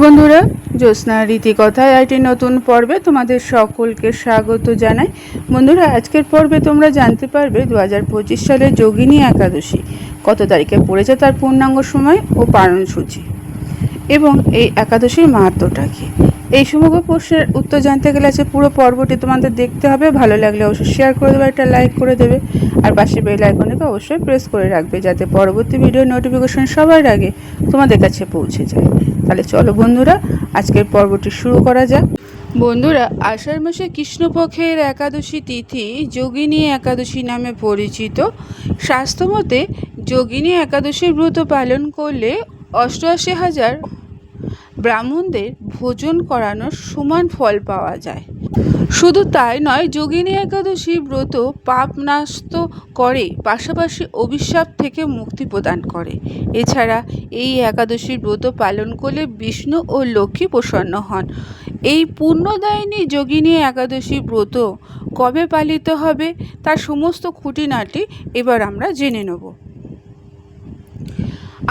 বন্ধুরা, জ্যোৎস্না রীতিকথায় একটি নতুন পর্বে তোমাদের সকলকে স্বাগত জানাই। বন্ধুরা, আজকের পর্বে তোমরা জানতে পারবে 2025 সালের যোগিনী একাদশী কত তারিখে পড়েছে, তার পূর্ণাঙ্গ সময় ও পালনসূচি এবং এই একাদশীর মাহাত্ম্যটা কী। এই সমগ্র প্রশ্নের উত্তর জানতে গেলে আছে পুরো পর্বটি তোমাদের দেখতে হবে। ভালো লাগলে অবশ্যই শেয়ার করে দেবে, একটা লাইক করে দেবে, আর পাশে বেল আইকনটাকে অবশ্যই প্রেস করে রাখবে যাতে পরবর্তী ভিডিও নোটিফিকেশন সবার আগে তোমাদের কাছে পৌঁছে যায়। তাহলে চলো বন্ধুরা, আজকের পর্বটি শুরু করা যাক। বন্ধুরা, আষাঢ় মাসে কৃষ্ণপক্ষের একাদশী তিথি যোগিনী একাদশী নামে পরিচিত। শাস্ত্রমতে যোগিনী একাদশীর ব্রত পালন করলে 88,000 ব্রাহ্মণদের ভোজন করানোর সমান ফল পাওয়া যায়। শুধু তাই নয়, যোগিনী একাদশী ব্রত পাপ নাশত করে, পাশাপাশি অভিশাপ থেকে মুক্তি প্রদান করে। এছাড়া এই একাদশীর ব্রত পালন করলে বিষ্ণু ও লক্ষ্মী প্রসন্ন হন। এই পুণ্যদায়িনী যোগিনী একাদশী ব্রত কবে পালিত হবে তার সমস্ত খুঁটিনাটি এবার আমরা জেনে নেব।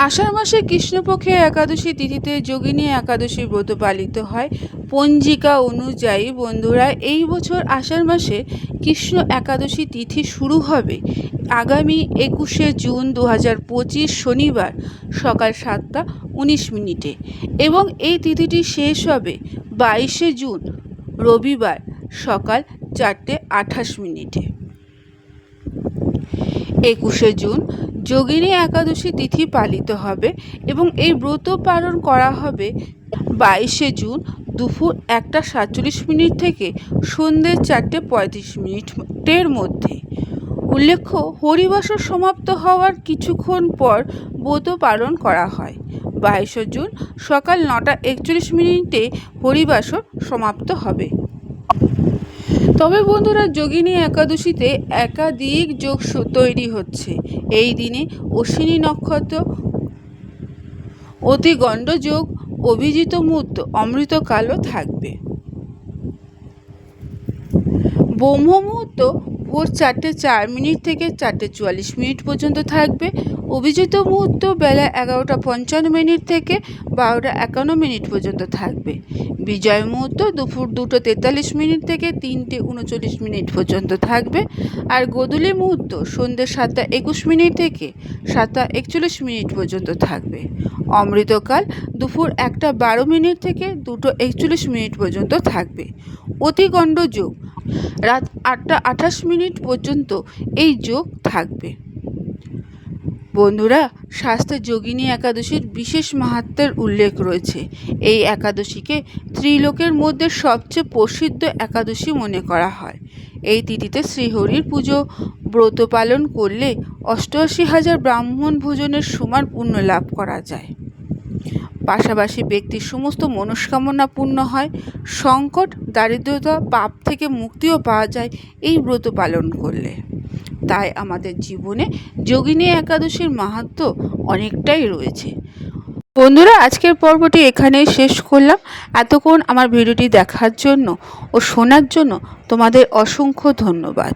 আষাঢ় মাসে কৃষ্ণপক্ষে একাদশী তিথিতে যোগিনী একাদশী ব্রত পালিত হয়। পঞ্জিকা অনুযায়ী বন্ধুরা, এই বছর আষাঢ় মাসে কৃষ্ণ একাদশী তিথি শুরু হবে আগামী 21শে জুন 2025 শনিবার সকাল 7:19 এবং এই তিথিটি শেষ হবে 22শে জুন রবিবার সকাল 4:28। 21শে জুন যোগিনী একাদশী তিথি পালিত হবে এবং এই ব্রত পালন করা হবে 22শে জুন দুপুর 1:47 থেকে সন্ধ্যে 4:35 মধ্যে। উল্লেখ্য, হরিবাসর সমাপ্ত হওয়ার কিছুক্ষণ পর ব্রত পালন করা হয়। 22শে জুন সকাল 9:41 হরিবাসর সমাপ্ত হবে। তবে বন্ধুরা, যোগিনী একাদশীতে একাধিক যোগ তৈরি হচ্ছে। এই দিনে অশ্বিনী নক্ষত্র, অতিগণ্ড যোগ, অভিজিৎ মুহূর্ত, অমৃতকালও থাকবে। ব্রহ্ম মুহূর্ত ভোর 4:04 থেকে 4:44 পর্যন্ত থাকবে। অভিজিৎ মুহূর্ত বেলা 11:55 থেকে 12:51 পর্যন্ত থাকবে। বিজয় মুহূর্ত দুপুর 2:43 থেকে 3:39 পর্যন্ত থাকবে। আর গোধূলি মুহূর্ত সন্ধ্যে 7:21 থেকে 7:41 পর্যন্ত থাকবে। অমৃতকাল দুপুর 1:12 থেকে 2:41 পর্যন্ত থাকবে। অতিগণ্ড যোগ রাত 8:28 পর্যন্ত এই যোগ থাকবে। বন্ধুরা, শাস্ত্রে যোগিনী একাদশীর বিশেষ মাহাত্ম্যের উল্লেখ রয়েছে। এই একাদশীকে ত্রিলোকের মধ্যে সবচেয়ে প্রসিদ্ধ একাদশী মনে করা হয়। এই তিথিতে শ্রীহরির পুজো ব্রত পালন করলে 88,000 ব্রাহ্মণ ভোজনের সমান পুণ্য লাভ করা যায়। পাশাপাশি ব্যক্তির সমস্ত মনস্কামনা পূর্ণ হয়। সংকট, দারিদ্রতা, পাপ থেকে মুক্তিও পাওয়া যায় এই ব্রত পালন করলে। তাই আমাদের জীবনে যোগিনী একাদশীর মাহাত্ম্য অনেকটাই রয়েছে। বন্ধুরা, আজকের পর্বটি এখানেই শেষ করলাম। এতক্ষণ আমার ভিডিওটি দেখার জন্য ও শোনার জন্য তোমাদের অসংখ্য ধন্যবাদ।